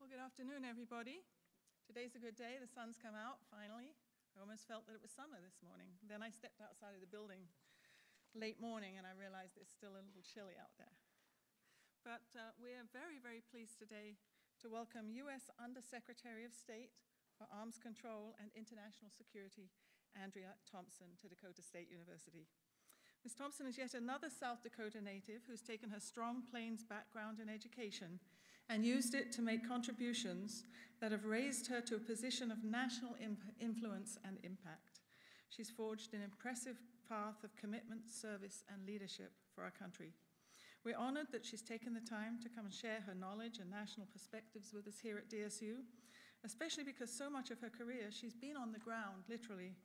Well, good afternoon, everybody. Today's a good day. The sun's come out, finally. I almost felt that it was summer this morning. Then I stepped outside of the building late morning, and I realized it's still a little chilly out there. But we are very, very pleased today to welcome U.S. Undersecretary of State for Arms Control and International Security, Andrea Thompson, to Dakota State University. Ms. Thompson is yet another South Dakota native who's taken her strong Plains background in education and used it to make contributions that have raised her to a position of national influence and impact. She's forged an impressive path of commitment, service, and leadership for our country. We're honored that she's taken the time to come and share her knowledge and national perspectives with us here at DSU, especially because so much of her career she's been on the ground, literally,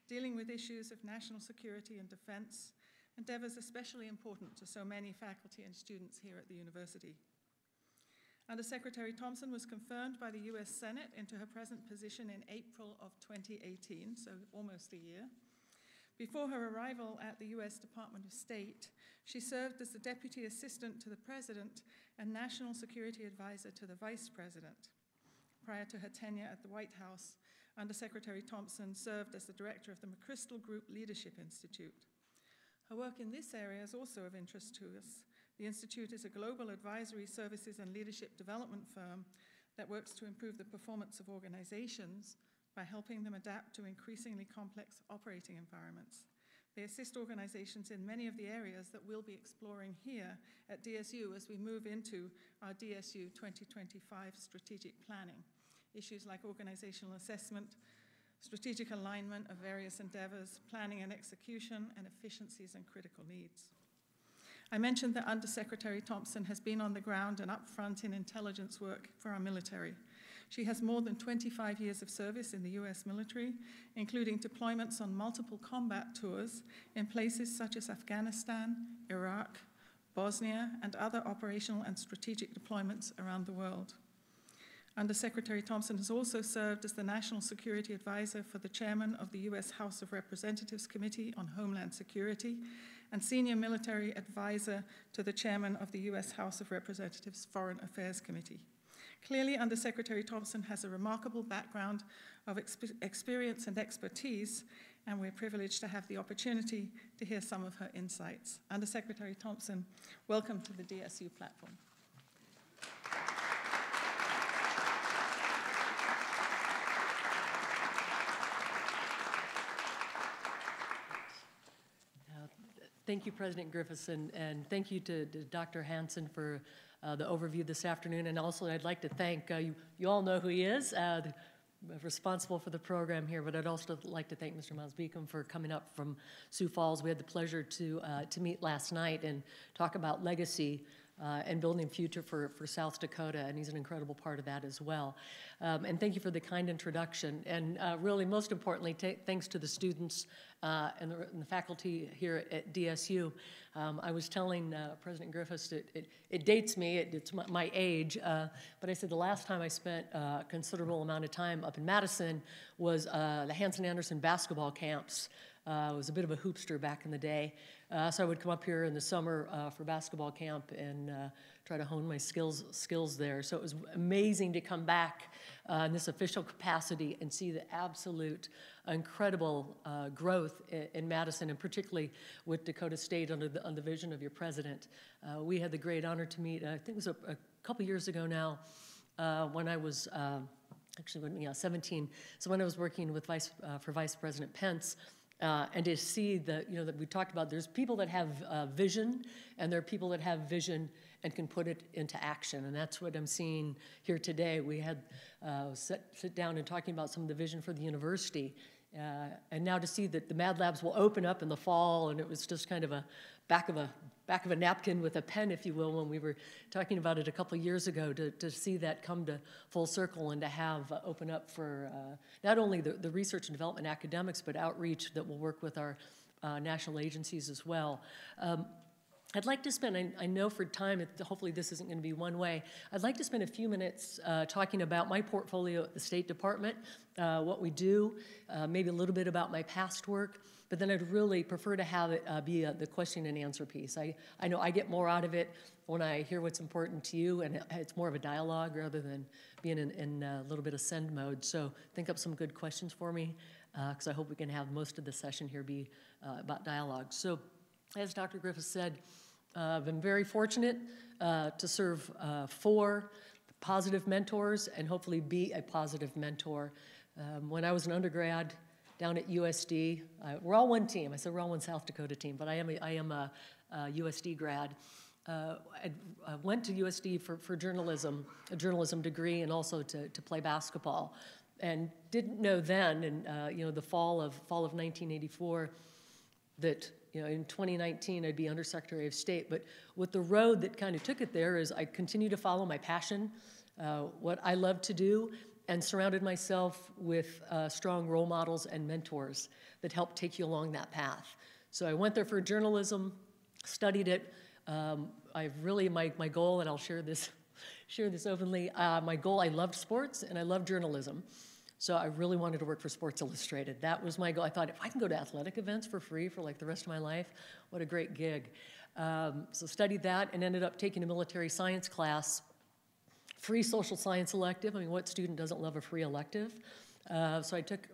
dealing with issues of national security and defense, endeavors especially important to so many faculty and students here at the university. Undersecretary Thompson was confirmed by the U.S. Senate into her present position in April of 2018, so almost a year. Before her arrival at the U.S. Department of State, she served as the Deputy Assistant to the President and National Security Advisor to the Vice President. Prior to her tenure at the White House, Undersecretary Thompson served as the Director of the McChrystal Group Leadership Institute. Her work in this area is also of interest to us. The Institute is a global advisory services and leadership development firm that works to improve the performance of organizations by helping them adapt to increasingly complex operating environments. They assist organizations in many of the areas that we'll be exploring here at DSU as we move into our DSU 2025 strategic planning. Issues like organizational assessment, strategic alignment of various endeavors, planning and execution, and efficiencies and critical needs. I mentioned that Undersecretary Thompson has been on the ground and up front in intelligence work for our military. She has more than 25 years of service in the U.S. military, including deployments on multiple combat tours in places such as Afghanistan, Iraq, Bosnia, and other operational and strategic deployments around the world. Undersecretary Thompson has also served as the National Security Advisor for the Chairman of the U.S. House of Representatives Committee on Homeland Security and Senior Military Advisor to the Chairman of the U.S. House of Representatives Foreign Affairs Committee. Clearly, Undersecretary Thompson has a remarkable background of experience and expertise, and we're privileged to have the opportunity to hear some of her insights. Undersecretary Thompson, welcome to the DSU platform. Thank you, President Griffiths, and thank you to Dr. Hansen for the overview this afternoon. And also, I'd like to thank, you all know who he is, responsible for the program here, but I'd also like to thank Mr. Miles Beacom for coming up from Sioux Falls. We had the pleasure to meet last night and talk about legacy and building future for South Dakota, and he's an incredible part of that as well. And thank you for the kind introduction. And really, most importantly, thanks to the students and the faculty here at DSU. I was telling President Griffiths, it dates me, it's my age, but I said the last time I spent a considerable amount of time up in Madison was the Hanson-Anderson basketball camps. I was a bit of a hoopster back in the day, so I would come up here in the summer for basketball camp and try to hone my skills there. So it was amazing to come back in this official capacity and see the absolute incredible growth in Madison, and particularly with Dakota State under the vision of your president. We had the great honor to meet, I think it was a couple years ago now, when I was actually 17. So when I was working with for Vice President Pence. And to see that we talked about, there's people that have vision, and there are people that have vision and can put it into action. And that's what I'm seeing here today. We had sit down and talking about some of the vision for the university. And now to see that the Mad Labs will open up in the fall, and it was just kind of a back of a napkin with a pen, if you will, when we were talking about it a couple of years ago, to see that come to full circle and to have open up for not only the research and development academics, but outreach that will work with our national agencies as well. I'd like to spend, I know for time, hopefully this isn't going to be one way, I'd like to spend a few minutes talking about my portfolio at the State Department, what we do, maybe a little bit about my past work, but then I'd really prefer to have it be the question and answer piece. I know I get more out of it when I hear what's important to you, and it's more of a dialogue rather than being in a little bit of send mode. So think up some good questions for me, because I hope we can have most of the session here be about dialogue. So, as Dr. Griffiths said, I've been very fortunate to serve 4 positive mentors and hopefully be a positive mentor. When I was an undergrad down at USD, we're all one team. I said we're all one South Dakota team, but I am a USD grad. I went to USD for journalism, a journalism degree, and also to play basketball. And didn't know then, in the fall of 1984, that in 2019, I'd be Undersecretary of State. But what the road that kind of took it there is I continue to follow my passion, what I love to do, and surrounded myself with strong role models and mentors that help take you along that path. So I went there for journalism, studied it. I've really, my goal, and I'll share this openly, my goal, I loved sports and I loved journalism. So I really wanted to work for Sports Illustrated. That was my goal. I thought, if I can go to athletic events for free for like the rest of my life, what a great gig. So studied that and ended up taking a military science class, free social science elective. I mean, what student doesn't love a free elective? So I took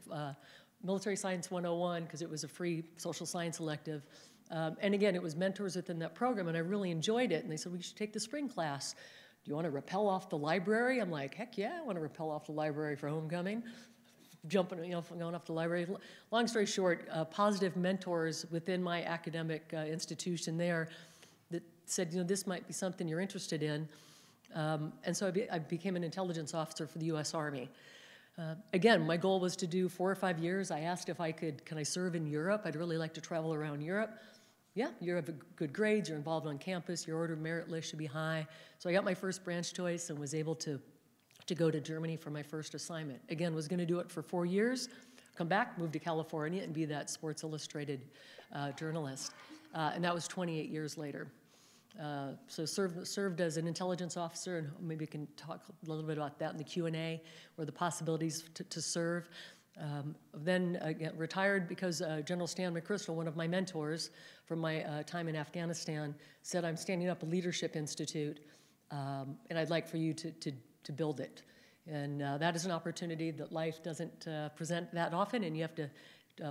Military Science 101 because it was a free social science elective. And again, it was mentors within that program, and I really enjoyed it. And they said, we should take the spring class. Do you want to rappel off the library? I'm like, heck yeah, I want to rappel off the library for homecoming. Jumping, going off the library. Long story short, positive mentors within my academic institution there that said, this might be something you're interested in. And so I became an intelligence officer for the U.S. Army. Again, my goal was to do 4 or 5 years. I asked if can I serve in Europe? I'd really like to travel around Europe. Yeah, you have good grades, you're involved on campus, your order of merit list should be high. So I got my first branch choice and was able to go to Germany for my first assignment. Again, was going to do it for 4 years, come back, move to California, and be that Sports Illustrated journalist. And that was 28 years later. So served as an intelligence officer, and maybe we can talk a little bit about that in the Q&A, or the possibilities to serve. Then retired because General Stan McChrystal, one of my mentors from my time in Afghanistan, said, I'm standing up a leadership institute, and I'd like for you to build it. And that is an opportunity that life doesn't present that often, and you have to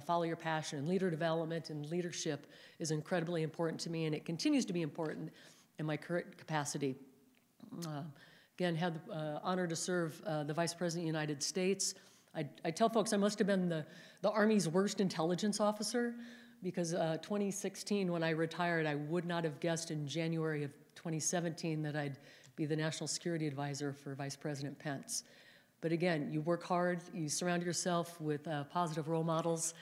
follow your passion. And leader development and leadership is incredibly important to me, and it continues to be important in my current capacity. Again, had the honor to serve the Vice President of the United States. I tell folks I must have been the Army's worst intelligence officer, because 2016, when I retired, I would not have guessed in January of 2017 that I'd be the National Security Advisor for Vice President Pence. But again, you work hard, you surround yourself with positive role models,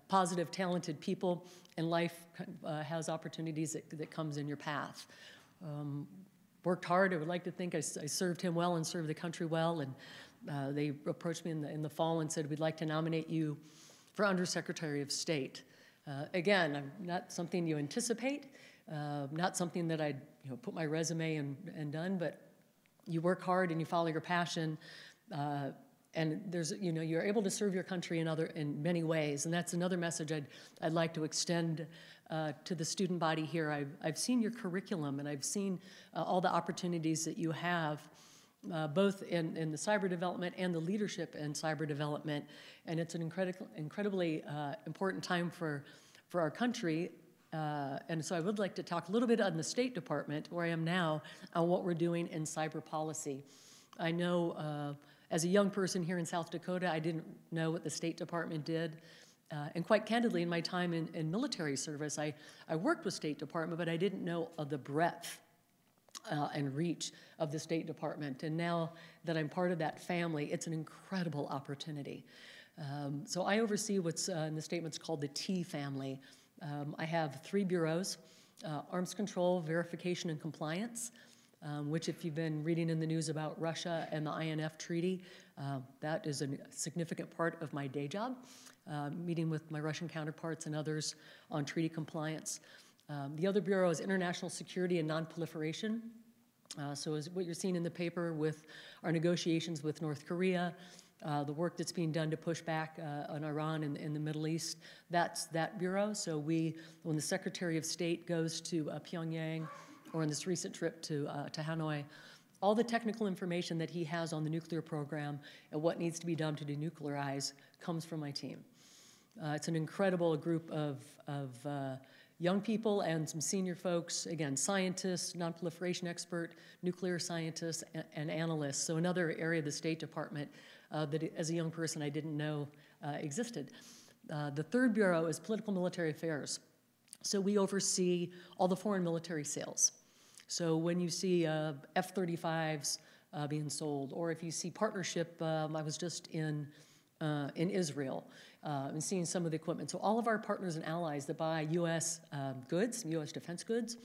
positive, talented people, and life has opportunities that comes in your path. Worked hard. I would like to think I served him well and served the country well, and they approached me in the fall and said, we'd like to nominate you for Undersecretary of State. Again, not something you anticipate, not something that I'd put my resume and done, but you work hard and you follow your passion, and there's you're able to serve your country in many ways, and that's another message I'd like to extend to the student body here. I've seen your curriculum, and I've seen all the opportunities that you have, both in the cyber development and the leadership in cyber development, and it's an incredibly important time for our country. And so I would like to talk a little bit on the State Department, where I am now, on what we're doing in cyber policy. I know as a young person here in South Dakota, I didn't know what the State Department did. And quite candidly, in my time in military service, I worked with State Department, but I didn't know of the breadth and reach of the State Department. And now that I'm part of that family, it's an incredible opportunity. So I oversee what's in the statements called the T family. I have 3 bureaus: Arms Control, Verification, and Compliance, which, if you've been reading in the news about Russia and the INF Treaty, that is a significant part of my day job, meeting with my Russian counterparts and others on treaty compliance. The other bureau is International Security and Nonproliferation. So as what you're seeing in the paper with our negotiations with North Korea, the work that's being done to push back on Iran in the Middle East, that's that bureau. So when the Secretary of State goes to Pyongyang, or on this recent trip to Hanoi, all the technical information that he has on the nuclear program and what needs to be done to denuclearize comes from my team. It's an incredible group of young people and some senior folks, again, scientists, nonproliferation expert, nuclear scientists, and analysts. So another area of the State Department that as a young person I didn't know existed. The third bureau is Political Military Affairs. So we oversee all the foreign military sales. So when you see F-35s being sold, or if you see partnership, I was just in Israel and seeing some of the equipment. So all of our partners and allies that buy U.S. goods, U.S. defense goods,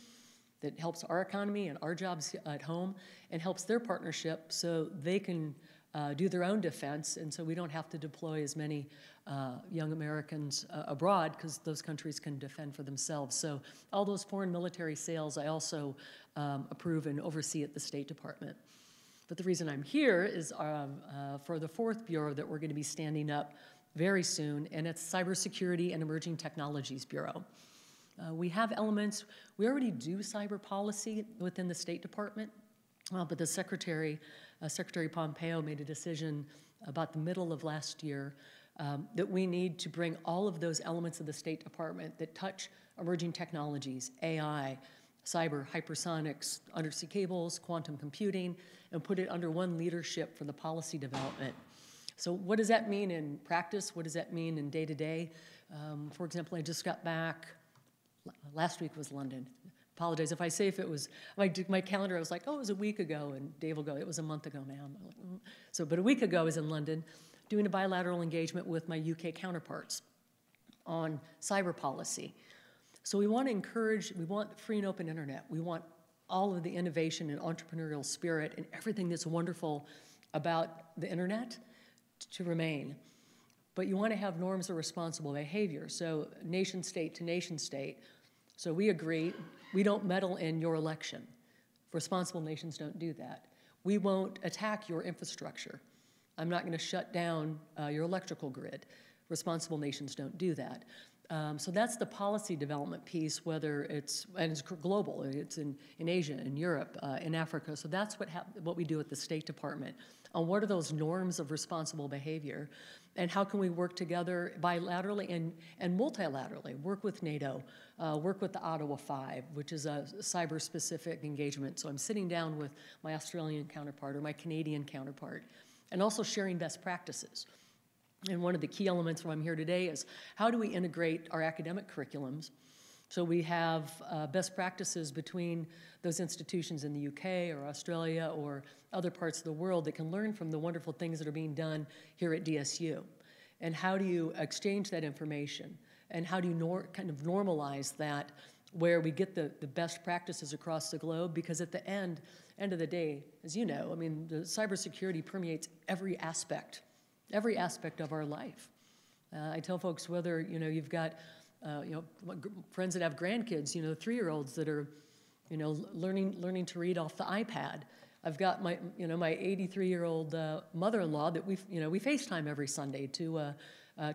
that helps our economy and our jobs at home and helps their partnership so they can do their own defense, and so we don't have to deploy as many young Americans abroad because those countries can defend for themselves. So all those foreign military sales I also approve and oversee at the State Department. But the reason I'm here is for the fourth bureau that we're going to be standing up very soon, and it's Cybersecurity and Emerging Technologies Bureau. We have elements, we already do cyber policy within the State Department, but the Secretary Pompeo made a decision about the middle of last year that we need to bring all of those elements of the State Department that touch emerging technologies, AI, cyber, hypersonics, undersea cables, quantum computing, and put it under one leadership for the policy development. So what does that mean in practice? What does that mean in day-to-day? For example, I just got back, last week was London. Apologize if I say if it was, my calendar, I was like, oh, it was a week ago, and Dave will go, it was a month ago, ma'am. So, but a week ago I was in London doing a bilateral engagement with my UK counterparts on cyber policy. So we want to encourage, we want free and open internet. We want all of the innovation and entrepreneurial spirit and everything that's wonderful about the internet to remain. But you want to have norms of responsible behavior. So nation state to nation state. So we agree, we don't meddle in your election. Responsible nations don't do that. We won't attack your infrastructure. I'm not going to shut down your electrical grid. Responsible nations don't do that. So that's the policy development piece, whether it's, and it's global, it's in Asia, in Europe, in Africa. So that's what we do at the State Department. On what are those norms of responsible behavior, and how can we work together bilaterally and multilaterally, work with NATO, work with the Ottawa 5, which is a cyber-specific engagement. So I'm sitting down with my Australian counterpart or my Canadian counterpart, and also sharing best practices. And one of the key elements why I'm here today is how do we integrate our academic curriculums so we have best practices between those institutions in the UK or Australia or other parts of the world that can learn from the wonderful things that are being done here at DSU. And how do you exchange that information? And how do you kind of normalize that where we get the best practices across the globe? Because at the end of the day, as you know, I mean, the cybersecurity permeates every aspect of our life. I tell folks whether, you've got, friends that have grandkids, 3-year-olds that are, learning to read off the iPad. I've got my 83-year-old mother-in-law that we FaceTime every Sunday to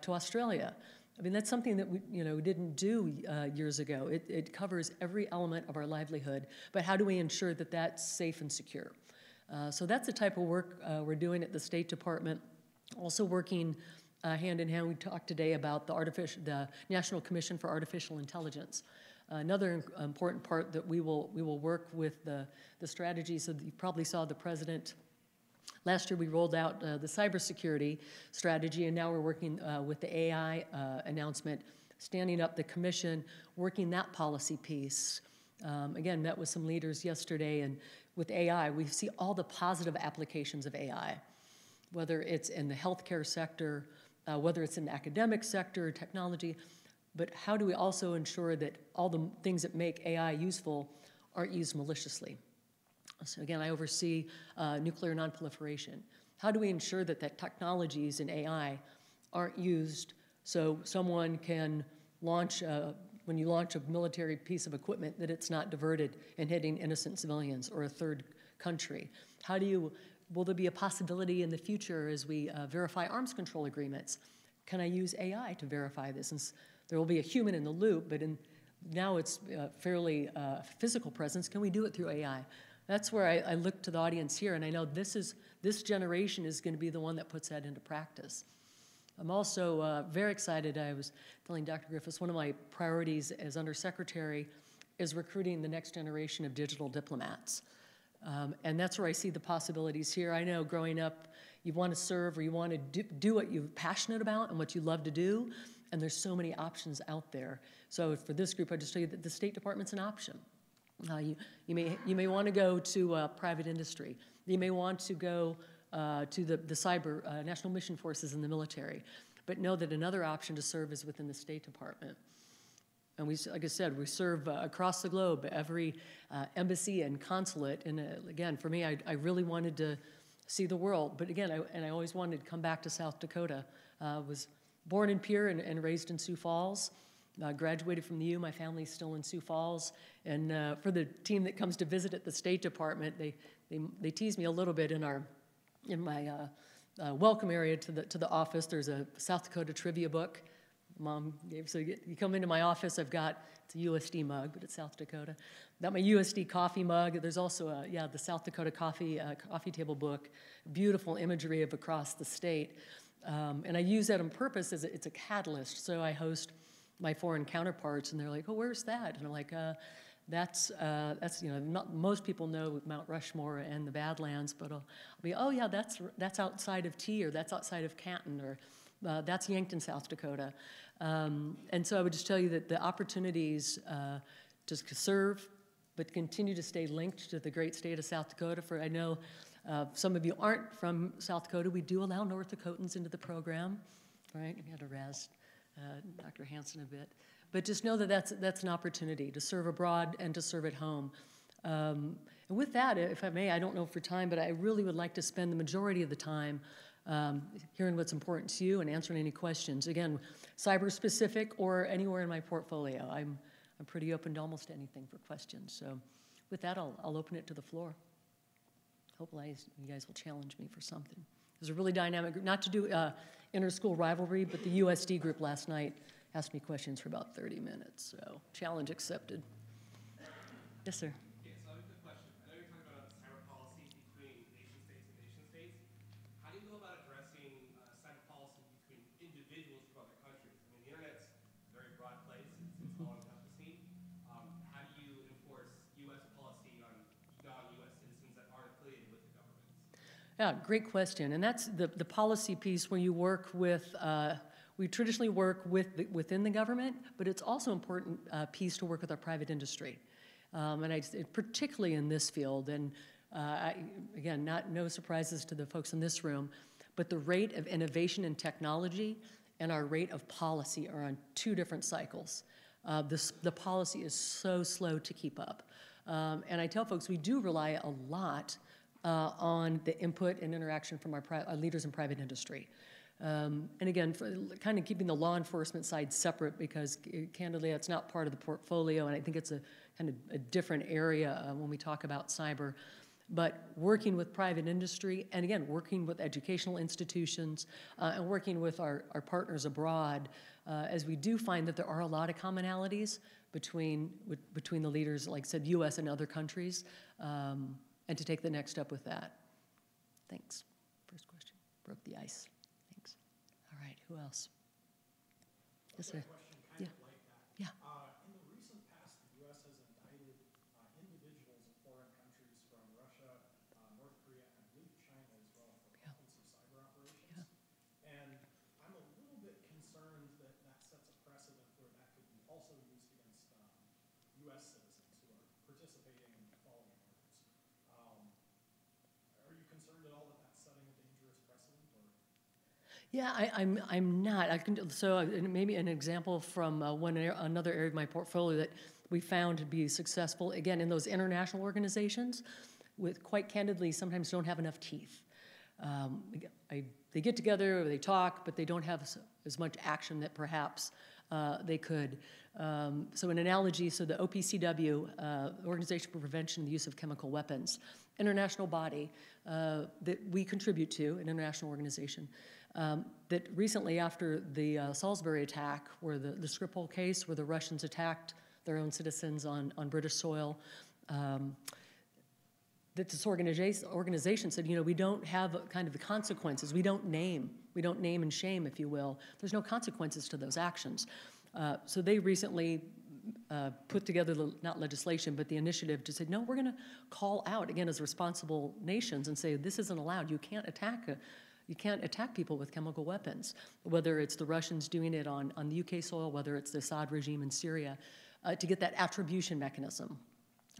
Australia. I mean, that's something that we didn't do years ago. It covers every element of our livelihood, but how do we ensure that that's safe and secure? So that's the type of work we're doing at the State Department. Also working hand in hand, we talked today about the National Commission for Artificial Intelligence. Another important part that we will work with the strategy. So you probably saw the president. Last year we rolled out the cybersecurity strategy, and now we're working with the AI announcement, standing up the commission, working that policy piece. Again, met with some leaders yesterday, and with AI, we see all the positive applications of AI, whether it's in the healthcare sector, whether it's in the academic sector, technology, but how do we also ensure that all the things that make AI useful aren't used maliciously? So again, I oversee nuclear nonproliferation. How do we ensure that technologies in AI aren't used so someone can launch when you launch a military piece of equipment, that it's not diverted and hitting innocent civilians or a third country? Will there be a possibility in the future as we verify arms control agreements? Can I use AI to verify this? And there will be a human in the loop, but now it's fairly physical presence. Can we do it through AI? That's where I look to the audience here, and I know this generation is going to be the one that puts that into practice. I'm also very excited. I was telling Dr. Griffiths, one of my priorities as Undersecretary is recruiting the next generation of digital diplomats. And that's where I see the possibilities here. I know growing up, you want to serve or you want to do what you're passionate about and what you love to do, and there's so many options out there. So for this group, I just tell you that the State Department's an option. You may want to go to private industry. You may want to go to the cyber national mission forces in the military, but know that another option to serve is within the State Department. And we, like I said, we serve across the globe, every embassy and consulate. And again, for me, I really wanted to see the world. But again, I always wanted to come back to South Dakota. Was born in Pierre and raised in Sioux Falls. Graduated from the U. My family's still in Sioux Falls. And for the team that comes to visit at the State Department, they tease me a little bit in my welcome area to the office. There's a South Dakota trivia book Mom gave. So you come into my office, it's a USD mug, but it's South Dakota. Got my USD coffee mug. There's also, the South Dakota coffee table book. Beautiful imagery of across the state. And I use that on purpose as it's a catalyst. So I host my foreign counterparts, and they're like, "Oh, where's that?" And I'm like, that's most people know Mount Rushmore and the Badlands, but I'll be, "Oh yeah, that's outside of T, or that's outside of Canton, or that's Yankton, South Dakota." And so I would just tell you that the opportunities to serve, but continue to stay linked to the great state of South Dakota. For I know some of you aren't from South Dakota. We do allow North Dakotans into the program, right? We had to razz Dr. Hanson a bit. But just know that that's an opportunity to serve abroad and to serve at home. And with that, if I may, I don't know for time, but I really would like to spend the majority of the time hearing what's important to you and answering any questions. Again, cyber-specific or anywhere in my portfolio. I'm pretty open to almost anything for questions. So with that, I'll open it to the floor. Hopefully you guys will challenge me for something. It was a really dynamic group. Not to do inter-school rivalry, but the USD group last night asked me questions for about 30 minutes. So challenge accepted. Yes, sir. Yeah, so I have a quick question. I know you're talking about cyber policy between nation states and nation states. How do you go about addressing cyber policy between individuals from other countries? I mean, the internet's a very broad place. It's all-encompassing. How do you enforce U.S. policy on non-U.S. citizens that aren't affiliated with the government? Yeah, great question. And that's the policy piece where you work with, we traditionally work within the government, but it's also an important piece to work with our private industry. And particularly in this field, and again, no surprises to the folks in this room, but the rate of innovation and technology and our rate of policy are on two different cycles. The policy is so slow to keep up. And I tell folks we do rely a lot on the input and interaction from our leaders in private industry. And again, kind of keeping the law enforcement side separate because, candidly, it's not part of the portfolio, and I think it's a kind of a different area when we talk about cyber. But working with private industry, and again, working with educational institutions, and working with our partners abroad, as we do find that there are a lot of commonalities between the leaders, like I said, U.S. and other countries, and to take the next step with that. Thanks. First question. Broke the ice. Thanks. All right, who else? Yes, sir. Yeah. Yeah. In the recent past, the U.S. has indicted individuals of foreign countries from Russia, North Korea, and I believe China as well for offensive cyber operations. Yeah. And I'm a little bit concerned that sets a precedent where that could be also used against U.S. citizens who are participating in following orders. Are you concerned at all that that's setting a dangerous precedent? Or? Yeah, I'm not. So maybe an example from another area of my portfolio that we found to be successful, again, in those international organizations, with quite candidly sometimes don't have enough teeth. They get together, they talk, but they don't have as much action that perhaps they could. So an analogy, so the OPCW, Organization for Prevention and the Use of Chemical Weapons, international body that we contribute to, an international organization, that recently after the Salisbury attack, where the Skripal case, where the Russians attacked their own citizens on British soil, that this organization said, you know, we don't have kind of the consequences. We don't name and shame, if you will. There's no consequences to those actions. So they recently put together, not legislation, but the initiative to say, no, we're going to call out, again, as responsible nations and say, this isn't allowed. You can't attack people with chemical weapons, whether it's the Russians doing it on the UK soil, whether it's the Assad regime in Syria, to get that attribution mechanism.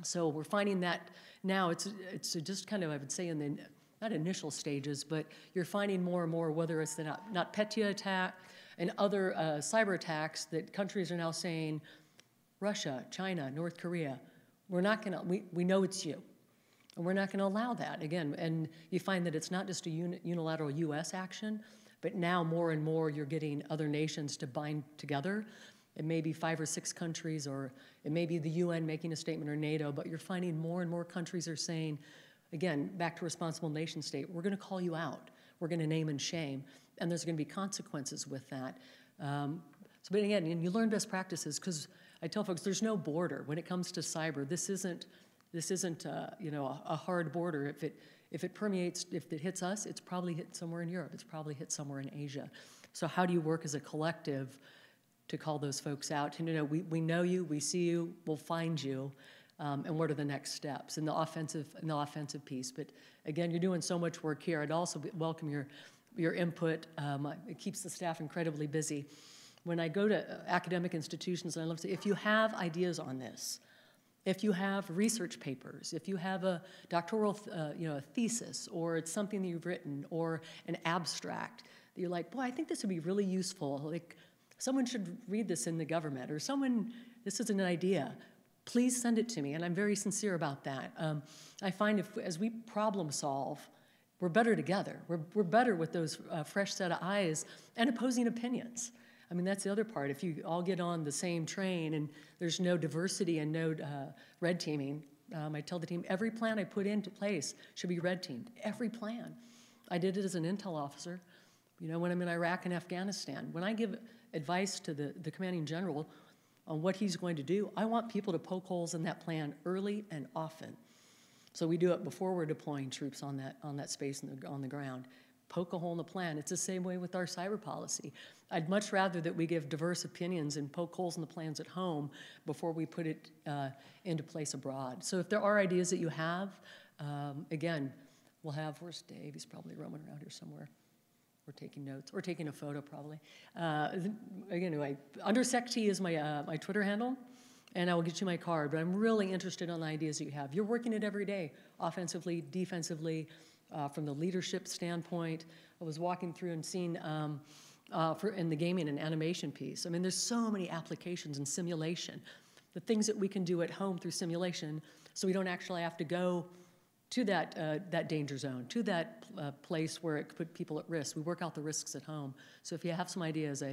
So we're finding that now it's just kind of, I would say, in the, not initial stages, but you're finding more and more, whether it's the NotPetya attack and other cyber attacks, that countries are now saying, Russia, China, North Korea, we're not going to, we know it's you. And we're not going to allow that, again. And you find that it's not just a unilateral U.S. action, but now more and more you're getting other nations to bind together. It may be 5 or 6 countries, or it may be the UN making a statement, or NATO, but you're finding more and more countries are saying, again, back to responsible nation state, we're going to call you out. We're going to name and shame, and there's going to be consequences with that. But again, and you learn best practices, because I tell folks there's no border when it comes to cyber. This isn't you know, a hard border. If it permeates, if it hits us, it's probably hit somewhere in Europe. It's probably hit somewhere in Asia. So how do you work as a collective to call those folks out? And, you know, we know you, we see you, we'll find you, and what are the next steps in the offensive piece. But again, you're doing so much work here. I'd also welcome your input. It keeps the staff incredibly busy. When I go to academic institutions, and I love to say, if you have ideas on this, if you have research papers, if you have a doctoral you know, a thesis, or it's something that you've written, or an abstract, that you're like, boy, I think this would be really useful. Like, someone should read this in the government, or this is an idea. Please send it to me, and I'm very sincere about that. I find as we problem solve, we're better together. We're better with those fresh set of eyes and opposing opinions. I mean, that's the other part. If you all get on the same train and there's no diversity and no red teaming, I tell the team, every plan I put into place should be red teamed. Every plan. I did it as an intel officer, you know, when I'm in Iraq and Afghanistan. When I give advice to the commanding general on what he's going to do, I want people to poke holes in that plan early and often. So we do it before we're deploying troops on that space on the ground. Poke a hole in the plan. It's the same way with our cyber policy. I'd much rather that we give diverse opinions and poke holes in the plans at home before we put it into place abroad. So if there are ideas that you have, again, we'll have, where's Dave? He's probably roaming around here somewhere. We're taking notes. We're taking a photo, probably. Anyway, Undersec-T is my Twitter handle, and I will get you my card. But I'm really interested in the ideas that you have. You're working it every day, offensively, defensively, from the leadership standpoint. I was walking through and seeing in the gaming and animation piece. I mean, there's so many applications in simulation. The things that we can do at home through simulation, so we don't actually have to go to that danger zone, to that place where it could put people at risk. We work out the risks at home. So if you have some ideas,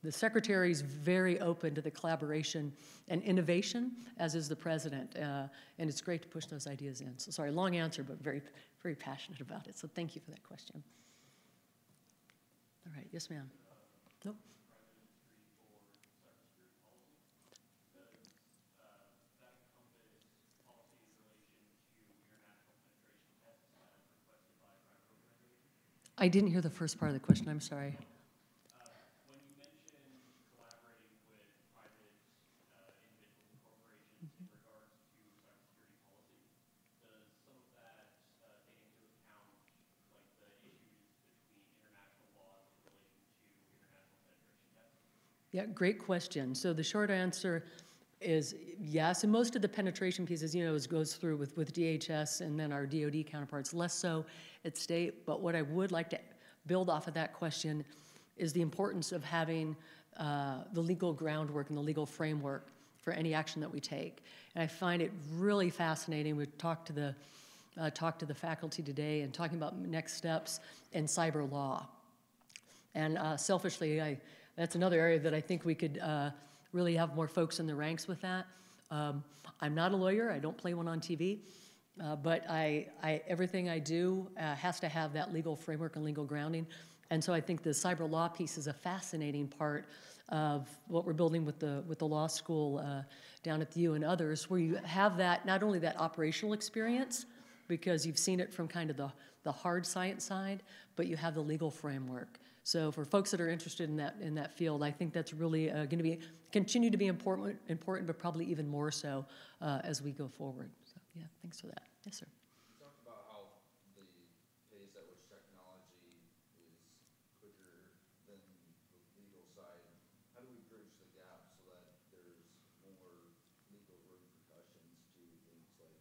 the Secretary's very open to the collaboration and innovation, as is the President, and it's great to push those ideas in. So sorry, long answer, but very, very passionate about it. So thank you for that question. All right, yes, ma'am. Nope. I didn't hear the first part of the question. I'm sorry. When you mentioned collaborating with private individuals and corporations in regards to cybersecurity policy, does some of that take into account like the issues between international laws in relation to international penetration tests? Yeah, great question. So the short answer is yes, and most of the penetration pieces, you know, goes through with DHS and then our DoD counterparts, less so at state. But what I would like to build off of that question is the importance of having the legal groundwork and the legal framework for any action that we take. And I find it really fascinating. We talked to the faculty today and talking about next steps in cyber law. And selfishly, I That's another area that I think we could really have more folks in the ranks with that. I'm not a lawyer. I don't play one on TV. But everything I do has to have that legal framework and legal grounding. And so I think the cyber law piece is a fascinating part of what we're building with the law school down at the U and others, where you have that, not only that operational experience, because you've seen it from kind of the hard science side, but you have the legal framework. So for folks that are interested in that field, I think that's really going to continue to be important, but probably even more so as we go forward. So yeah, thanks for that. Yes, sir. You talked about how the pace at which technology is quicker than the legal side. How do we bridge the gap so that there's more legal repercussions to things like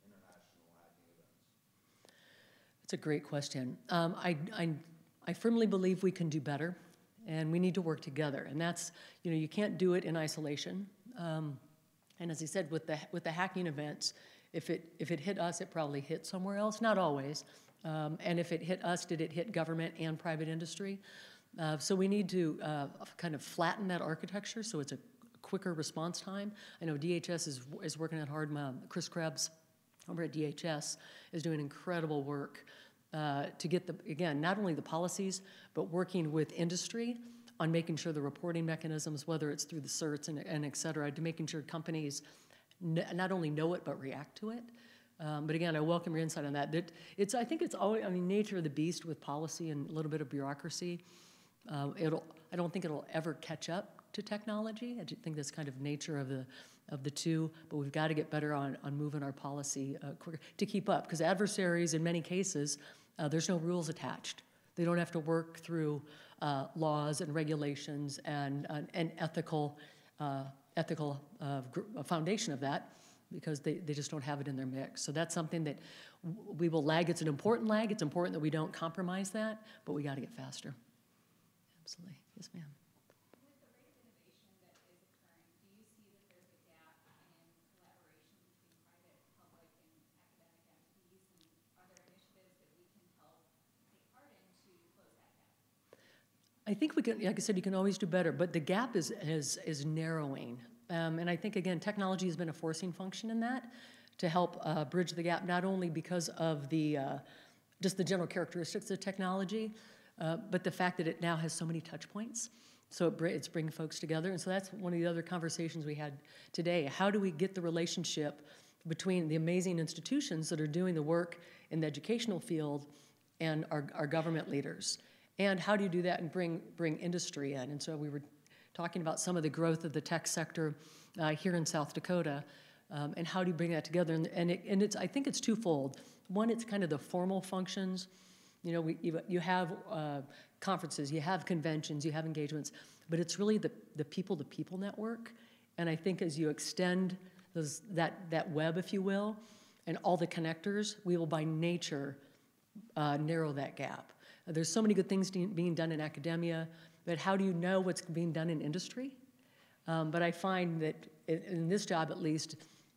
international hacking events? That's a great question. I firmly believe we can do better, and we need to work together. And that's, you can't do it in isolation. And as I said, with the hacking events, if it hit us, it probably hit somewhere else. Not always. And if it hit us, did it hit government and private industry? So we need to kind of flatten that architecture so it's a quicker response time. I know DHS is working out hard. Chris Krebs over at DHS is doing incredible work to get again, not only the policies, but working with industry on making sure the reporting mechanisms, whether it's through the certs and et cetera, to making sure companies not only know it, but react to it. But again, I welcome your insight on that. I think it's always, nature of the beast with policy and a little bit of bureaucracy. I don't think it'll ever catch up to technology. I think that's kind of nature of the two, but we've got to get better on moving our policy quicker to keep up, because adversaries, in many cases, there's no rules attached. They don't have to work through laws and regulations and ethical foundation of that, because they just don't have it in their mix. So that's something that we will lag. It's an important lag. It's important that we don't compromise that, but we got to get faster. Absolutely. Yes, ma'am. I think we can, like I said, you can always do better, but the gap is narrowing. And I think, again, technology has been a forcing function in that to help bridge the gap, not only because of just the general characteristics of technology, but the fact that it now has so many touch points. So it's bringing folks together. And so that's one of the other conversations we had today. How do we get the relationship between the amazing institutions that are doing the work in the educational field and our government leaders? And how do you do that and bring industry in? And so we were talking about some of the growth of the tech sector here in South Dakota, and how do you bring that together? And I think it's twofold. One, it's kind of the formal functions. You have conferences, you have conventions, you have engagements, but it's really the people-to-people network. And I think as you extend that web, if you will, and all the connectors, we will by nature narrow that gap. There's so many good things being done in academia, but how do you know what's being done in industry? But I find that in this job, at least,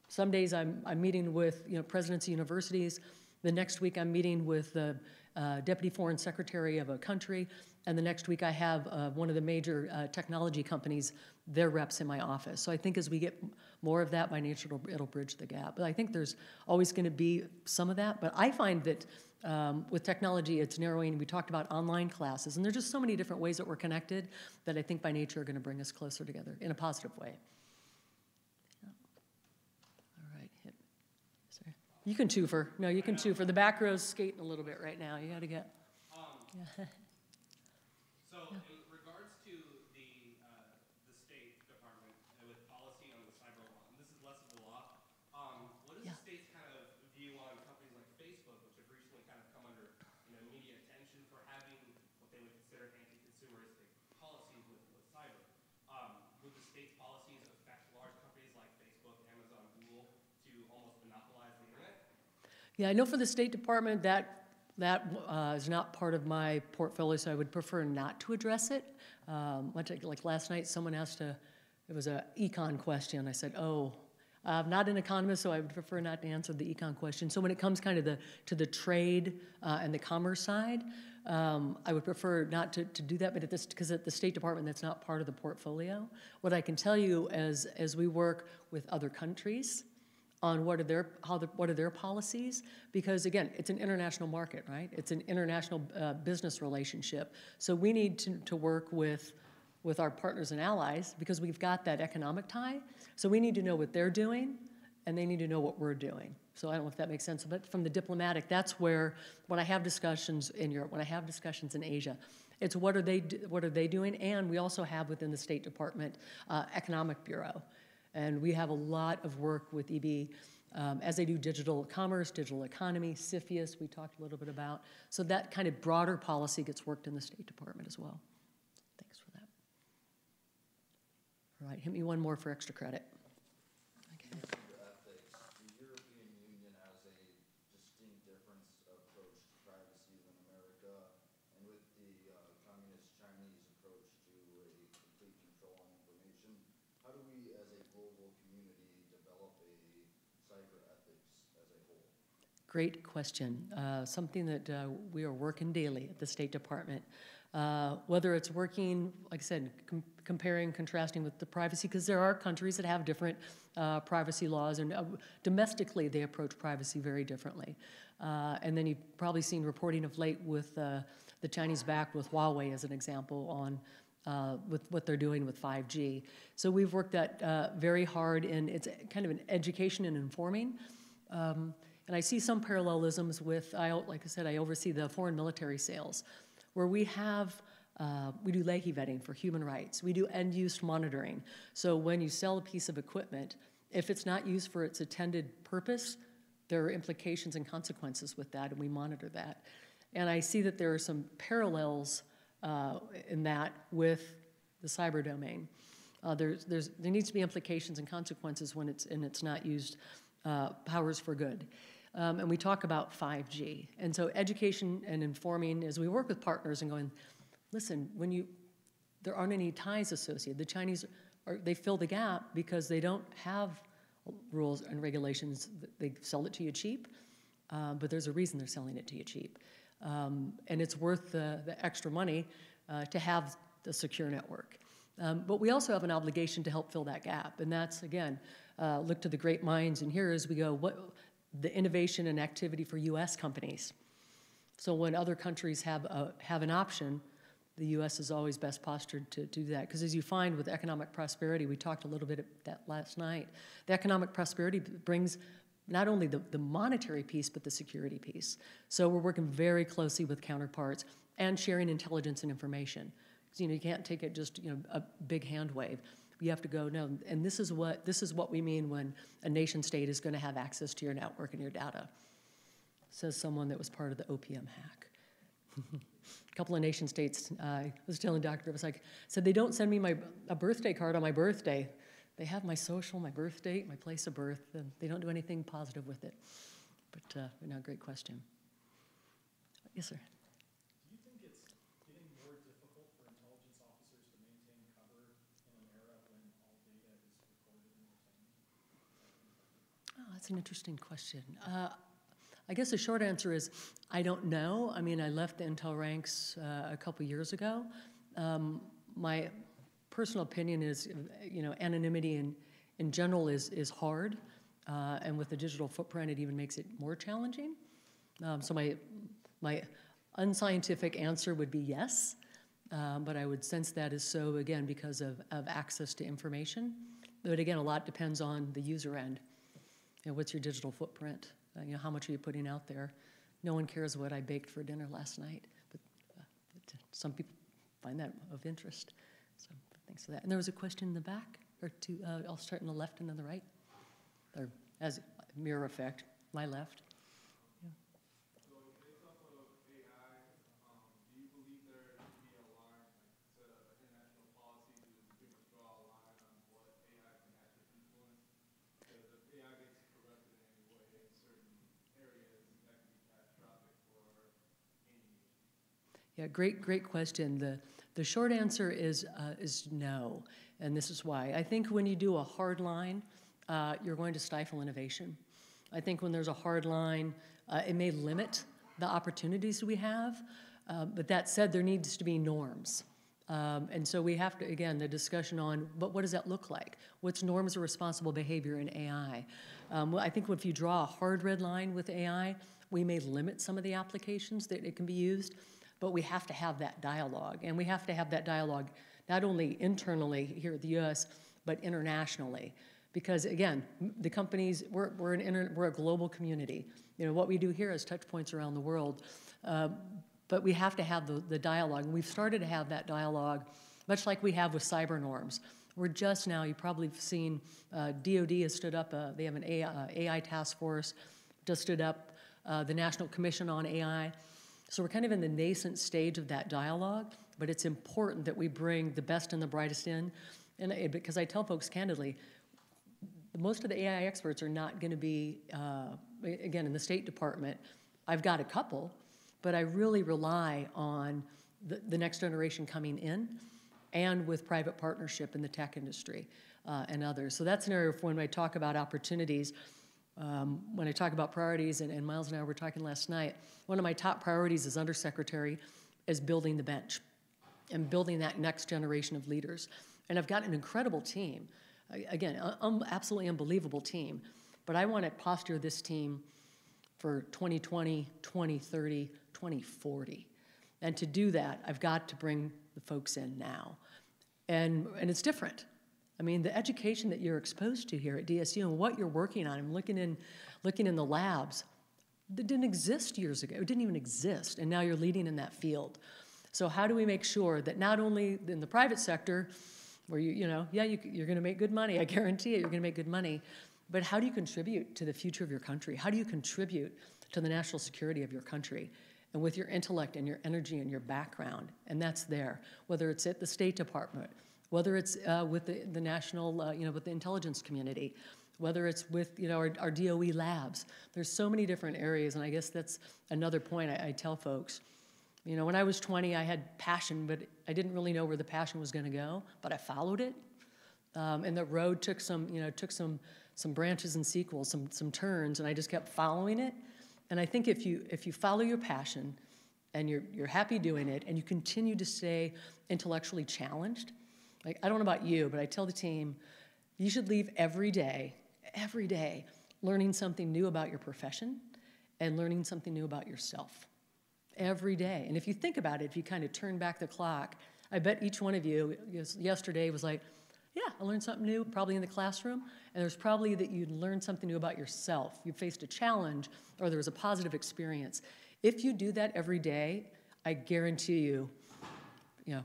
some days I'm meeting with presidents of universities. The next week I'm meeting with the deputy foreign secretary of a country, and the next week I have one of the major technology companies, their reps in my office. So I think as we get more of that, by nature, it'll bridge the gap. But I think there's always going to be some of that. But I find that with technology, it's narrowing. We talked about online classes, and there's just so many different ways that we're connected that I think by nature are going to bring us closer together in a positive way. Yeah. All right. Sorry. You can twofer. No, you can twofer. The back row's skating a little bit right now. You got to get. Yeah. So in regards to the State Department with policy on the cyber law, and this is less of a law, what is the state's kind of view on companies like Facebook, which have recently kind of come under media attention for having what they would consider anti-consumeristic policies with cyber? Would the state's policies affect large companies like Facebook, Amazon, Google to almost monopolize the internet? Yeah, I know for the State Department that is not part of my portfolio, so I would prefer not to address it. Like last night, someone asked it was an econ question. I said, I'm not an economist, so I would prefer not to answer the econ question. So when it comes kind of to the trade and the commerce side, I would prefer not to do that, but because at the State Department, that's not part of the portfolio. What I can tell you as we work with other countries on what are their policies, because again, it's an international market, right? It's an international business relationship. So we need to work with our partners and allies because we've got that economic tie. So we need to know what they're doing, and they need to know what we're doing. So I don't know if that makes sense, but from the diplomatic, that's where, when I have discussions in Europe, when I have discussions in Asia, it's what are they doing? And we also have within the State Department Economic Bureau. And we have a lot of work with EB as they do digital commerce, digital economy, CFIUS we talked a little bit about. So that kind of broader policy gets worked in the State Department as well. Thanks for that. All right, hit me one more for extra credit. Okay. Ethics. The European Union has a distinct difference approach to privacy than America, and with the communist Chinese approach to a complete control on information, how do we as a global community develop a cyber ethics as a whole? Great question. Something that we are working daily at the State Department. Whether it's working, like I said, comparing, contrasting with the privacy, because there are countries that have different privacy laws, and domestically they approach privacy very differently. And then you've probably seen reporting of late with the Chinese backed with Huawei as an example on with what they're doing with 5G. So we've worked that very hard, and it's kind of an education and informing. And I see some parallelisms with, like I said, I oversee the foreign military sales, where we do Leahy vetting for human rights. We do end-use monitoring. So when you sell a piece of equipment, if it's not used for its intended purpose, there are implications and consequences with that, and we monitor that. And I see that there are some parallels in that with the cyber domain. There needs to be implications and consequences when it's not used powers for good. And we talk about 5G. And so education and informing as we work with partners and going, listen, there aren't any ties associated. The Chinese, they fill the gap because they don't have rules and regulations. They sell it to you cheap, but there's a reason they're selling it to you cheap. And it's worth the extra money to have the secure network. But we also have an obligation to help fill that gap. And that's, again, look to the great minds. And here as we go, the innovation and activity for U.S. companies. So when other countries have an option, the U.S. is always best postured to do that. Because as you find with economic prosperity, we talked a little bit about that last night, the economic prosperity brings not only the monetary piece, but the security piece. So we're working very closely with counterparts and sharing intelligence and information. Because you can't take it just a big hand wave. You have to go, no, and this is what we mean when a nation state is going to have access to your network and your data, says someone that was part of the OPM hack. A couple of nation states, I was telling Dr. said they don't send me a birthday card on my birthday. They have my social, my birth date, my place of birth, and they don't do anything positive with it. But no, great question. Yes, sir. Do you think it's getting more difficult for intelligence officers to maintain cover in an era when all data is recorded and retained? Oh, that's an interesting question. I guess the short answer is I don't know. I mean, I left the intel ranks a couple years ago. My personal opinion is, anonymity in general is hard, and with the digital footprint, it even makes it more challenging. So my unscientific answer would be yes, but I would sense that is so, again, because of access to information. But again, a lot depends on the user end. What's your digital footprint? How much are you putting out there? No one cares what I baked for dinner last night, but some people find that of interest. So thanks for that. And there was a question in the back, or two. I'll start on the left and then the right, or as mirror effect, my left. Yeah. So based off of AI, do you believe there should be a line, set up an international policy to pretty much draw a line on what AI can actually influence? Because if AI gets corrupted in any way in certain areas, that can be catastrophic for any nation. Yeah, great question. The short answer is no, and this is why. I think when you do a hard line, you're going to stifle innovation. I think when there's a hard line, it may limit the opportunities we have. But that said, there needs to be norms. And so we have to, again, the discussion on, but what does that look like? What's norms of responsible behavior in AI? Well, I think if you draw a hard red line with AI, we may limit some of the applications that it can be used, but we have to have that dialogue. And we have to have that dialogue not only internally here at the US, but internationally. Because again, the companies, we're a global community. You know, what we do here is touch points around the world. But we have to have the dialogue. And we've started to have that dialogue, much like we have with cyber norms. We're just now, you probably have seen, DOD has stood up, they have an AI task force, just stood up the National Commission on AI. So we're kind of in the nascent stage of that dialogue, but it's important that we bring the best and the brightest in. And because I tell folks candidly, most of the AI experts are not going to be, again, in the State Department. I've got a couple, but I really rely on the next generation coming in and with private partnership in the tech industry and others. So that's an area when I talk about opportunities, when I talk about priorities, and Miles and I were talking last night, one of my top priorities as Undersecretary is building the bench and building that next generation of leaders. And I've got an incredible team. Again, absolutely unbelievable team. But I want to posture this team for 2020, 2030, 2040. And to do that, I've got to bring the folks in now. And it's different. I mean, the education that you're exposed to here at DSU and what you're working on, I'm looking in the labs, that didn't exist years ago. It didn't even exist, and now you're leading in that field. So how do we make sure that not only in the private sector, where you're going to make good money, I guarantee it, you're going to make good money, but how do you contribute to the future of your country? How do you contribute to the national security of your country? And with your intellect and your energy and your background, and that's there, whether it's at the State Department, whether it's with the national, with the intelligence community, whether it's with, our DOE labs. There's so many different areas, and I guess that's another point I tell folks. When I was 20, I had passion, but I didn't really know where the passion was going to go, but I followed it. And the road took some branches and sequels, some turns, and I just kept following it. And I think if you follow your passion and you're happy doing it and you continue to stay intellectually challenged, like, I don't know about you, but I tell the team, you should leave every day, learning something new about your profession and learning something new about yourself. Every day. And if you think about it, if you kind of turn back the clock, I bet each one of you yesterday was like, yeah, I learned something new, probably in the classroom, and there's probably that you learned something new about yourself. You faced a challenge, or there was a positive experience. If you do that every day, I guarantee you,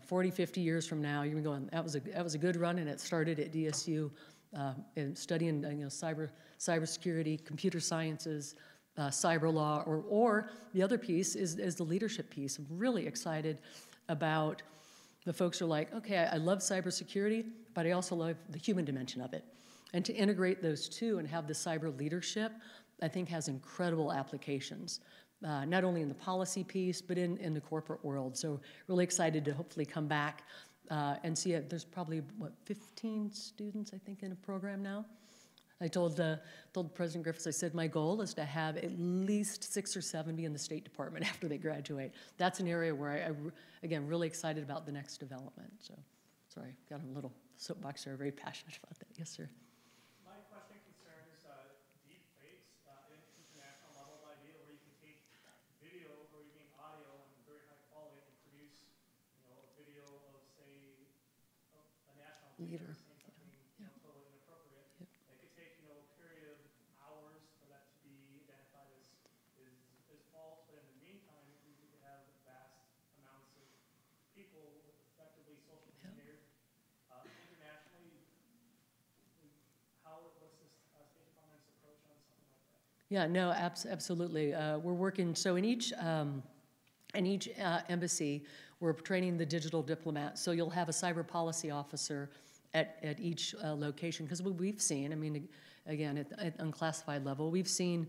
40, 50 years from now, you're going, that was a good run, and it started at DSU, in studying, cybersecurity, computer sciences, cyber law, or the other piece is the leadership piece. I'm really excited about the folks who are like, okay, I love cybersecurity, but I also love the human dimension of it. And to integrate those two and have the cyber leadership, I think has incredible applications, not only in the policy piece, but in the corporate world. So really excited to hopefully come back and see it. There's probably, 15 students, I think, in a program now. I told President Griffiths, I said, my goal is to have at least 6 or 7 be in the State Department after they graduate. That's an area where again, really excited about the next development. So, sorry, got a little soapbox there, very passionate about that. Yes, sir. My question concerns deep fakes at an international level, the idea where you can take video or even audio in very high quality and produce, a video of, say, a national leader saying something totally inappropriate. Yep. It could take, a period of hours for that to be identified as false, but in the meantime, we could have vast amounts of people effectively social engineered. Internationally, what's the State Department's approach on something like that? Yeah, no, absolutely. We're working, so in each embassy, we're training the digital diplomat. So you'll have a cyber policy officer at each location, because we've seen, again, at unclassified level, we've seen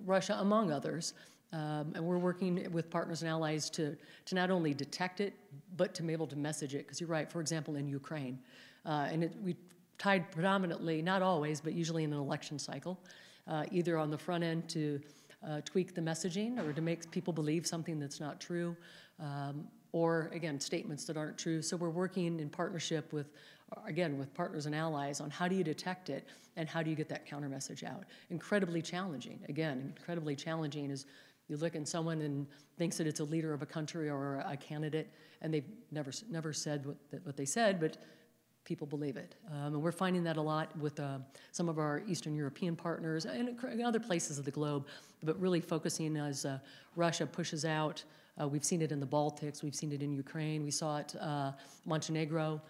Russia, among others, and we're working with partners and allies to not only detect it, but to be able to message it. Because you're right, for example, in Ukraine, we tied predominantly, not always, but usually in an election cycle, either on the front end to tweak the messaging or to make people believe something that's not true, or again, statements that aren't true. So we're working in partnership with, again, with partners and allies on how do you detect it and how do you get that counter message out. Incredibly challenging. Again, incredibly challenging is you look at someone and thinks that it's a leader of a country or a candidate, and they've never said what they said, but people believe it. And we're finding that a lot with some of our Eastern European partners and other places of the globe, but really focusing as Russia pushes out. We've seen it in the Baltics, we've seen it in Ukraine, we saw it Montenegro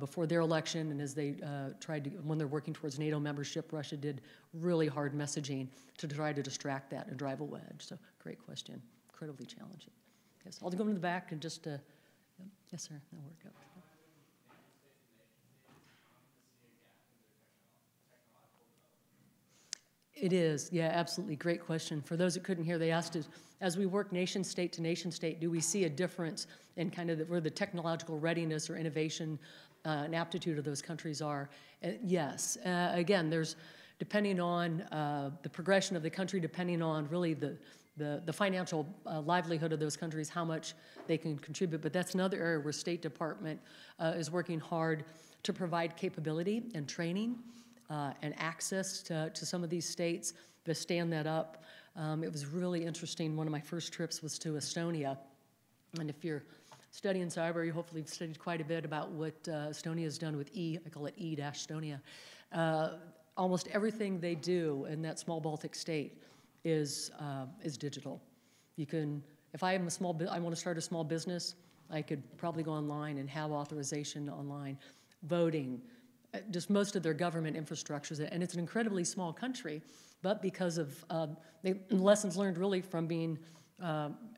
before their election, and as they tried to, when they're working towards NATO membership, Russia did really hard messaging to try to distract that and drive a wedge. So great question, incredibly challenging. Yes, I'll go into the back and just, yes sir, that'll work out. It is, yeah, absolutely, great question. For those that couldn't hear, they asked us, as we work nation state to nation state, do we see a difference in kind of where the technological readiness or innovation and aptitude of those countries are? Yes, again, there's, depending on the progression of the country, depending on really the financial livelihood of those countries, how much they can contribute, but that's another area where State Department is working hard to provide capability and training and access to some of these states to stand that up. It was really interesting. One of my first trips was to Estonia. And if you're studying cyber, you hopefully have studied quite a bit about what Estonia has done with I call it E-Estonia. Almost everything they do in that small Baltic state is digital. You can, if I am I want to start a small business, I could probably go online and have authorization online, voting, just most of their government infrastructures, and it's an incredibly small country, but because of lessons learned really from being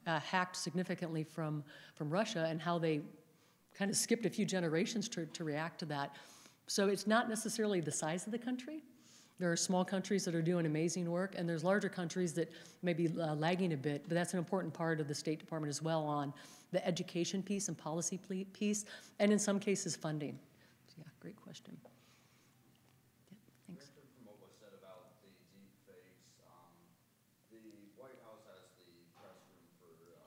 hacked significantly from Russia and how they kind of skipped a few generations to react to that. So it's not necessarily the size of the country. There are small countries that are doing amazing work, and there's larger countries that may be lagging a bit, but that's an important part of the State Department as well on the education piece and policy piece, and in some cases funding. Yeah, great question. Yeah, thanks. From what was said about the deep fakes, the White House has the press room for doing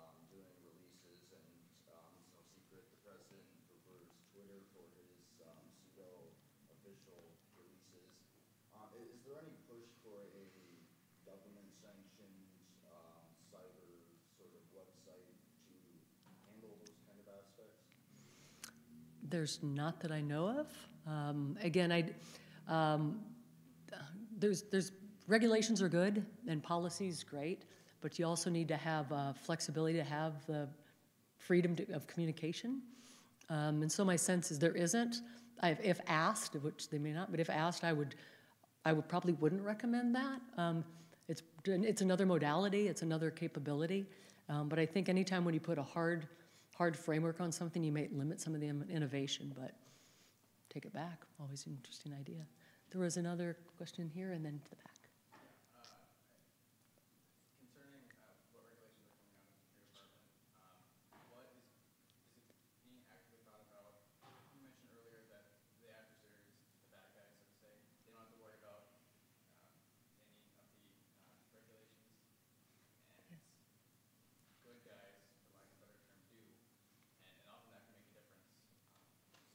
releases, and it's no secret the president prefers Twitter for his pseudo-official releases. Is there any push for a government-sanctioned cyber sort of website to handle those kind of aspects? There's not that I know of. Again, there's regulations are good and policies great, but you also need to have flexibility to have the freedom of communication. And so my sense is there isn't. If asked, which they may not, but if asked, I would probably wouldn't recommend that. It's another modality, it's another capability. But I think anytime when you put a hard framework on something, you may limit some of the innovation, but take it back. Always an interesting idea. There was another question here and then to the back. Concerning what regulations are coming out of your department, is it being actively thought about? You mentioned earlier that the adversaries, the bad guys, so to say, they don't have to worry about any of the regulations, and good guys, for lack of a better term, do, and often that can make a difference.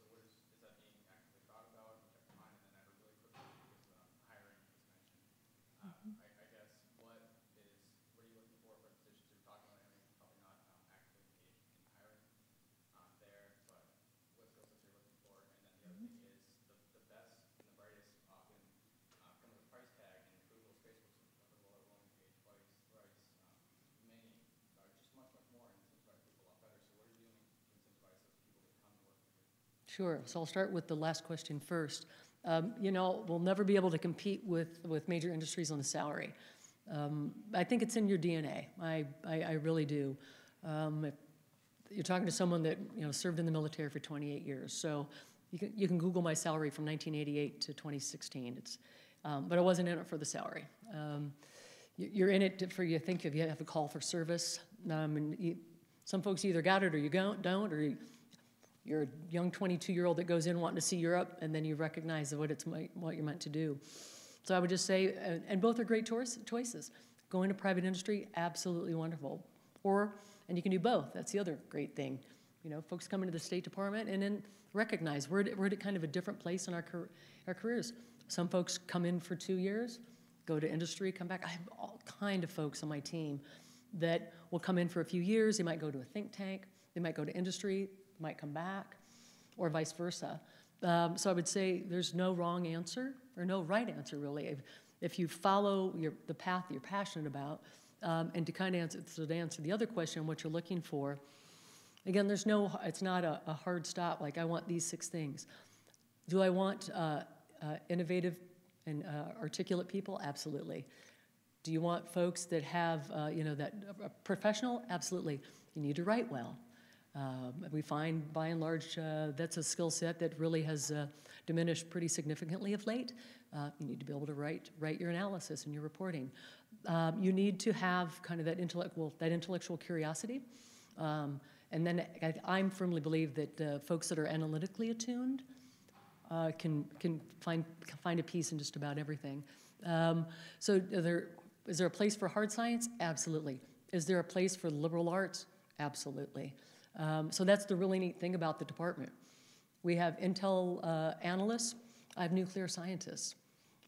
So is that being actively thought about and kept in mind? And then I have a really quick one because hiring was mentioned. I guess what are you looking for positions you're talking about? I mean, probably not actively engaged in hiring there, but what skill sets you're looking for? And then the other thing is the best and the brightest often come with a price tag, and Google's, Facebook's are willing to pay twice the price. Many are just much more and incentivize people a lot better. So what are you doing to incentivize those people to come and work with you? Sure. So I'll start with the last question first. You know, we'll never be able to compete with major industries on the salary. I think it's in your DNA. I really do. If you're talking to someone that served in the military for 28 years, so you can Google my salary from 1988 to 2016. But I wasn't in it for the salary. You're in it for you think if you have a call for service. And some folks either got it or you don't, or you're a young 22-year-old that goes in wanting to see Europe, and then you recognize what you're meant to do. So I would just say, and both are great choices. Going to private industry, absolutely wonderful. And you can do both. That's the other great thing. You know, folks come into the State Department and then recognize we're at kind of a different place in our careers. Some folks come in for 2 years, go to industry, come back. I have all kind of folks on my team that will come in for a few years. They might go to a think tank. They might go to industry, might come back, or vice versa. So I would say there's no wrong answer, or no right answer, really. If you follow the path that you're passionate about, and to kind of answer the other question, what you're looking for, again, it's not a hard stop, like I want these 6 things. Do I want innovative and articulate people? Absolutely. Do you want folks that have, that professional? Absolutely. You need to write well. We find, by and large, that's a skill set that really has diminished pretty significantly of late. You need to be able to write your analysis and your reporting. You need to have kind of that intellectual curiosity. And then I firmly believe that folks that are analytically attuned can find a piece in just about everything. So is there a place for hard science? Absolutely. Is there a place for liberal arts? Absolutely. So that's the really neat thing about the department. We have Intel analysts. I have nuclear scientists.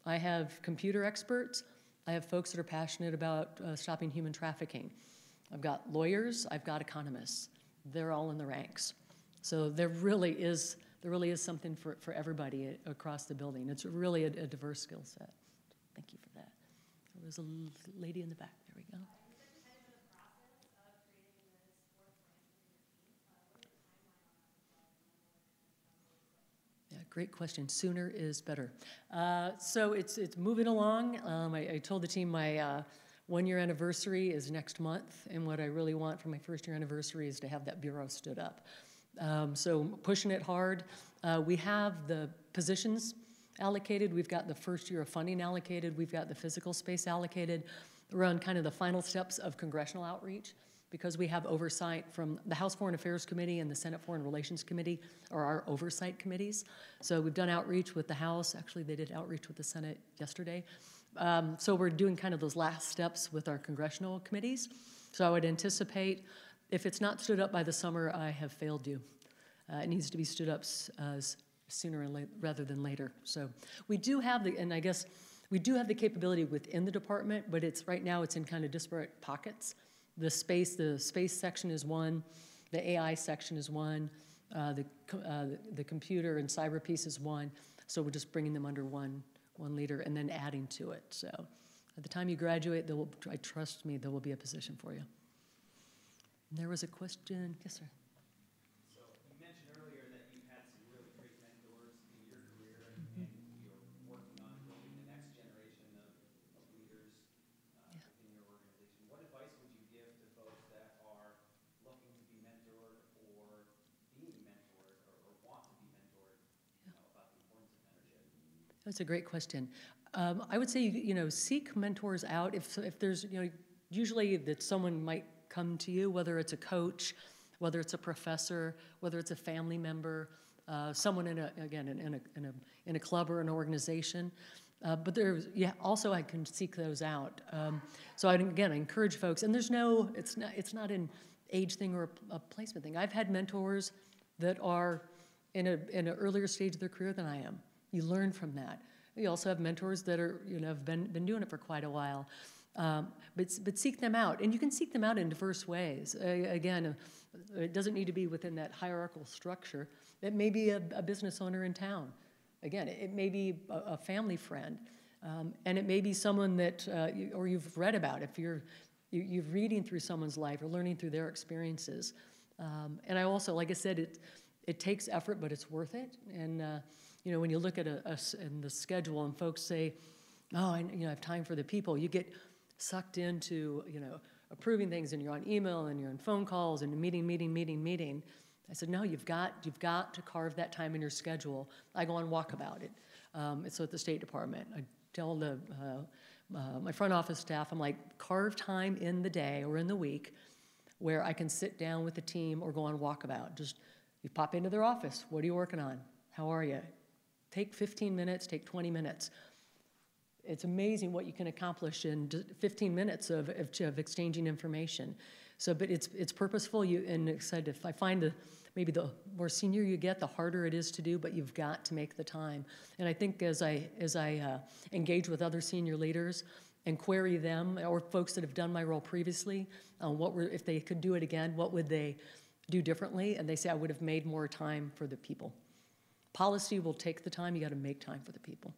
I have computer experts. I have folks that are passionate about stopping human trafficking. I've got lawyers. I've got economists. They're all in the ranks. So there really is something for everybody across the building. It's really a diverse skill set. Thank you for that. There's a lady in the back. There we go. Great question. Sooner is better. So it's moving along. I told the team my 1-year anniversary is next month, and what I really want for my 1st-year anniversary is to have that bureau stood up. So pushing it hard. We have the positions allocated. We've got the 1st year of funding allocated. We've got the physical space allocated. We're on kind of the final steps of congressional outreach, because we have oversight from the House Foreign Affairs Committee and the Senate Foreign Relations Committee are our oversight committees. So we've done outreach with the House. Actually, they did outreach with the Senate yesterday. So we're doing kind of those last steps with our congressional committees. So I would anticipate, if it's not stood up by the summer, I have failed you. It needs to be stood up sooner rather than later. So we do have we do have the capability within the department, but right now it's in kind of disparate pockets. The space section is one, the AI section is one, the computer and cyber piece is one. So we're just bringing them under one leader and then adding to it. So at the time you graduate, trust me, there will be a position for you. And there was a question. Yes, sir. So you mentioned earlier that you've had some really great mentors in your career, and you're working on building the next generation of leaders within your organization. What advice would you give to folks that are looking to be mentored or being mentored or want to be mentored, about the importance of mentorship? That's a great question. I would say, seek mentors out. If there's, usually that someone might come to you, whether it's a coach, whether it's a professor, whether it's a family member, someone in a club or an organization. But also I can seek those out. So I encourage folks, and it's not an age thing or a placement thing. I've had mentors that are in an earlier stage of their career than I am. You learn from that. You also have mentors that are, have been doing it for quite a while. But seek them out, and you can seek them out in diverse ways. Again, it doesn't need to be within that hierarchical structure. It may be a business owner in town. Again, it may be a family friend, and it may be someone that you've read about. If you're reading through someone's life or learning through their experiences. And I also, like I said, it takes effort, but it's worth it. And when you look at in the schedule and folks say, "Oh, I have time for the people," you get sucked into approving things, and you're on email and you're on phone calls and meeting. I said, no, you've got to carve that time in your schedule. I go on Walkabout. It's at the State Department. I tell my front office staff, I'm like, carve time in the day or in the week where I can sit down with the team or go on Walkabout. Just you pop into their office. What are you working on? How are you? Take 15 minutes, take 20 minutes. it's amazing what you can accomplish in 15 minutes of exchanging information. So, but it's purposeful. And excited. I find maybe the more senior you get, the harder it is to do, but you've got to make the time. And I think as I engage with other senior leaders and query them, or folks that have done my role previously, if they could do it again, what would they do differently? And they say, I would have made more time for the people. Policy will take the time. You got to make time for the people.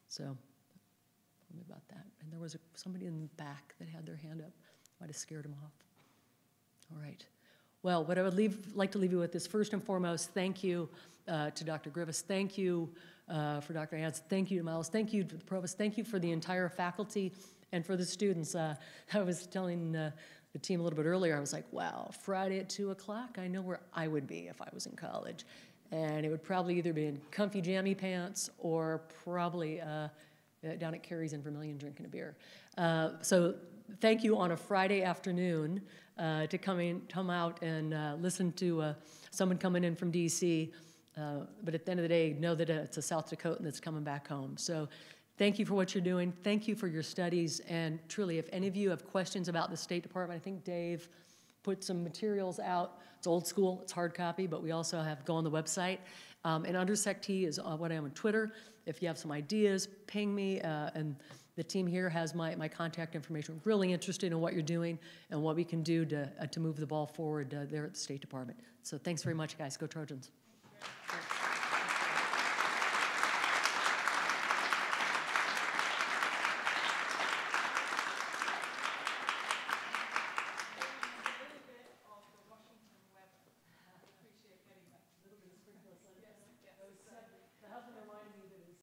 So, tell me about that. And there was somebody in the back that had their hand up. Might have scared them off. All right. Well, what I would like to leave you with is, first and foremost, thank you to Dr. Griffiths. Thank you for Dr. Hanson. Thank you to Miles. Thank you to the provost. Thank you for the entire faculty and for the students. I was telling the team a little bit earlier, I was like, wow, Friday at 2 o'clock, I know where I would be if I was in college. And it would probably either be in comfy jammy pants or probably down at Carrie's in Vermilion drinking a beer. So thank you on a Friday afternoon to come out and listen to someone coming in from DC. But at the end of the day, know that it's a South Dakotan that's coming back home. So thank you for what you're doing. Thank you for your studies. And truly, if any of you have questions about the State Department, I think Dave put some materials out. It's old school, it's hard copy, but we also go on the website. And UndersecT is what I am on Twitter. If you have some ideas, ping me. And the team here has my contact information. We're really interested in what you're doing and what we can do to move the ball forward there at the State Department. So thanks very much, guys. Go Trojans. Thank you.